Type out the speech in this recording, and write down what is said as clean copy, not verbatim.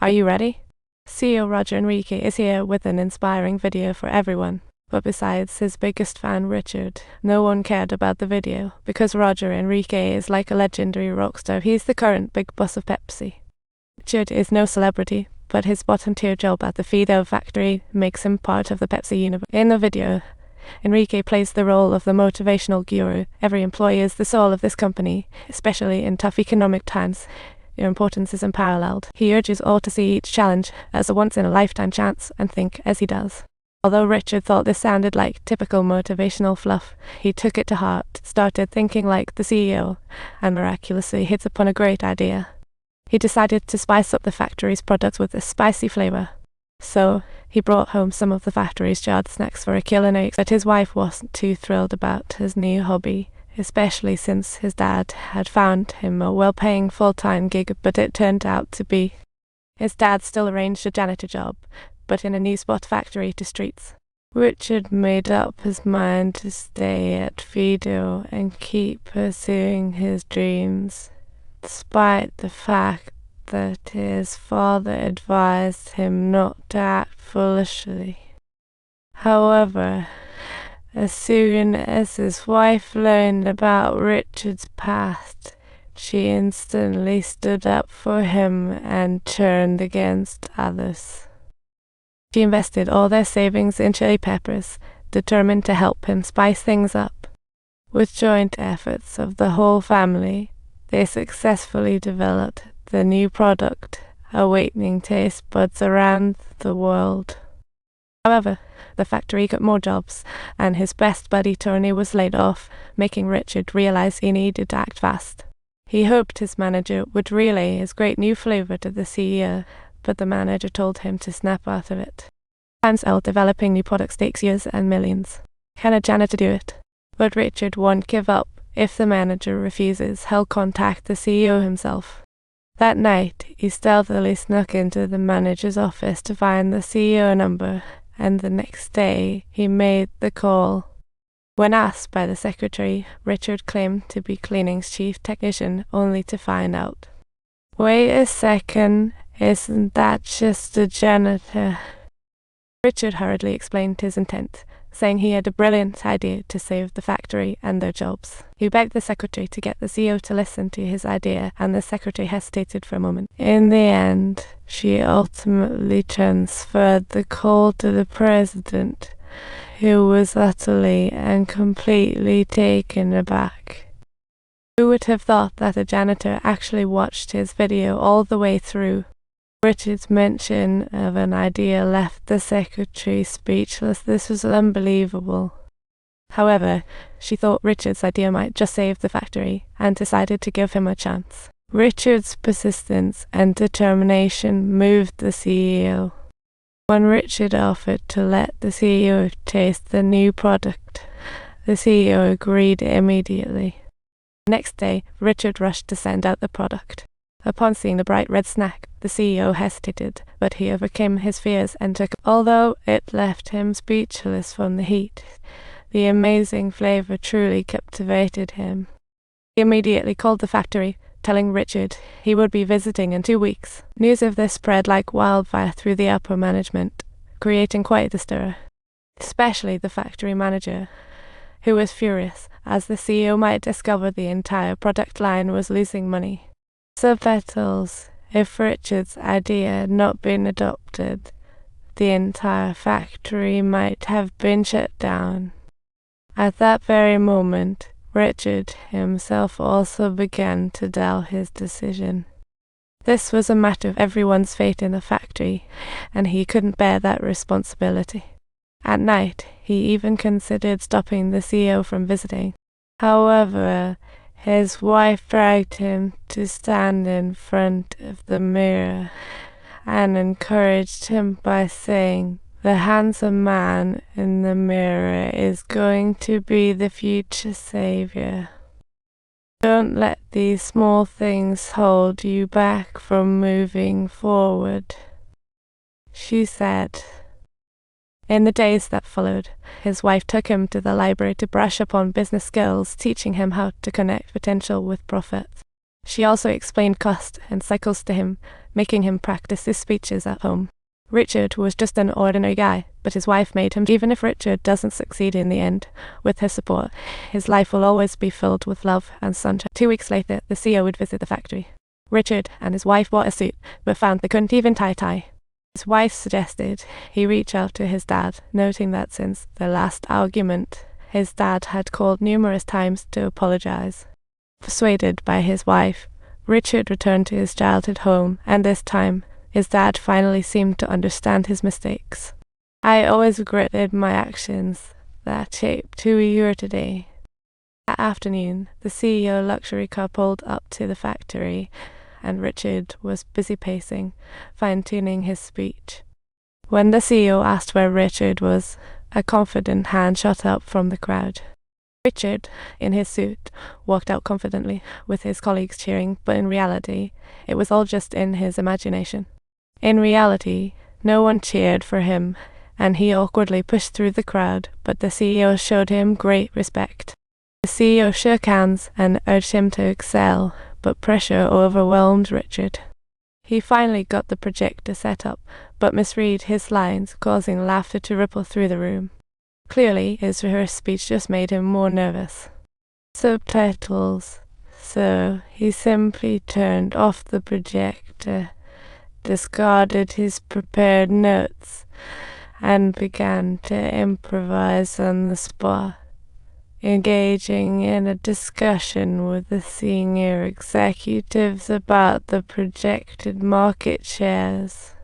Are you ready? CEO Roger Enrique is here with an inspiring video for everyone. But besides his biggest fan, Richard, no one cared about the video, because Roger Enrique is like a legendary rock star. He's the current big boss of Pepsi. Richard is no celebrity, but his bottom-tier job at the Fido factory makes him part of the Pepsi universe. In the video, Enrique plays the role of the motivational guru. Every employee is the soul of this company, especially in tough economic times. Your importance is unparalleled. He urges all to see each challenge as a once-in-a-lifetime chance and think as he does. Although Richard thought this sounded like typical motivational fluff, he took it to heart, started thinking like the CEO, and miraculously hit upon a great idea. He decided to spice up the factory's products with a spicy flavor. So, he brought home some of the factory's jarred snacks for a culinary, but his wife wasn't too thrilled about his new hobby, especially since his dad had found him a well-paying full-time gig, but it turned out to be. His dad still arranged a janitor job, but in a new spot factory to streets. Richard made up his mind to stay at Fido and keep pursuing his dreams, despite the fact that his father advised him not to act foolishly. However, as soon as his wife learned about Richard's past, she instantly stood up for him and turned against others. She invested all their savings in chili peppers, determined to help him spice things up. With joint efforts of the whole family, they successfully developed the new product, awakening taste buds around the world. However, the factory got more jobs, and his best buddy Tony was laid off, making Richard realize he needed to act fast. He hoped his manager would relay his great new flavor to the CEO, but the manager told him to snap out of it. Turns out developing new products takes years and millions. Can a janitor do it? But Richard won't give up. If the manager refuses, he'll contact the CEO himself. That night, he stealthily snuck into the manager's office to find the CEO number, and the next day, he made the call. When asked by the secretary, Richard claimed to be cleaning's chief technician, only to find out. Wait a second, isn't that just a janitor? Richard hurriedly explained his intent, saying he had a brilliant idea to save the factory and their jobs. He begged the secretary to get the CEO to listen to his idea, and the secretary hesitated for a moment. In the end, she ultimately transferred the call to the president, who was utterly and completely taken aback. Who would have thought that a janitor actually watched his video all the way through? Richard's mention of an idea left the secretary speechless. This was unbelievable. However, she thought Richard's idea might just save the factory, and decided to give him a chance. Richard's persistence and determination moved the CEO. When Richard offered to let the CEO taste the new product, the CEO agreed immediately. The next day, Richard rushed to send out the product. Upon seeing the bright red snack, the CEO hesitated, but he overcame his fears and took it. Although it left him speechless from the heat, the amazing flavor truly captivated him. He immediately called the factory, telling Richard he would be visiting in 2 weeks. News of this spread like wildfire through the upper management, creating quite a stir, especially the factory manager, who was furious, as the CEO might discover the entire product line was losing money. Subtitles. If Richard's idea had not been adopted, the entire factory might have been shut down. At that very moment, Richard himself also began to doubt his decision. This was a matter of everyone's fate in the factory, and he couldn't bear that responsibility. At night, he even considered stopping the CEO from visiting. However, his wife dragged him to stand in front of the mirror and encouraged him by saying, "The handsome man in the mirror is going to be the future savior. Don't let these small things hold you back from moving forward," she said. In the days that followed, his wife took him to the library to brush up on business skills, teaching him how to connect potential with profit. She also explained cost and cycles to him, making him practice his speeches at home. Richard was just an ordinary guy, but his wife made him. Even if Richard doesn't succeed in the end, with her support, his life will always be filled with love and sunshine. 2 weeks later, the CEO would visit the factory. Richard and his wife bought a suit, but found they couldn't even tie. His wife suggested he reach out to his dad, noting that since their last argument, his dad had called numerous times to apologize. Persuaded by his wife, Richard returned to his childhood home, and this time, his dad finally seemed to understand his mistakes. "I always regretted my actions that shaped who you are today." That afternoon, the CEO luxury car pulled up to the factory, and Richard was busy pacing, fine-tuning his speech. When the CEO asked where Richard was, a confident hand shot up from the crowd. Richard, in his suit, walked out confidently, with his colleagues cheering, but in reality, it was all just in his imagination. In reality, no one cheered for him, and he awkwardly pushed through the crowd, but the CEO showed him great respect. The CEO shook hands and urged him to excel, but pressure overwhelmed Richard. He finally got the projector set up, but misread his lines, causing laughter to ripple through the room. Clearly, his rehearsed speech just made him more nervous. Subtitles. So he simply turned off the projector, discarded his prepared notes, and began to improvise on the spot, engaging in a discussion with the senior executives about the projected market shares.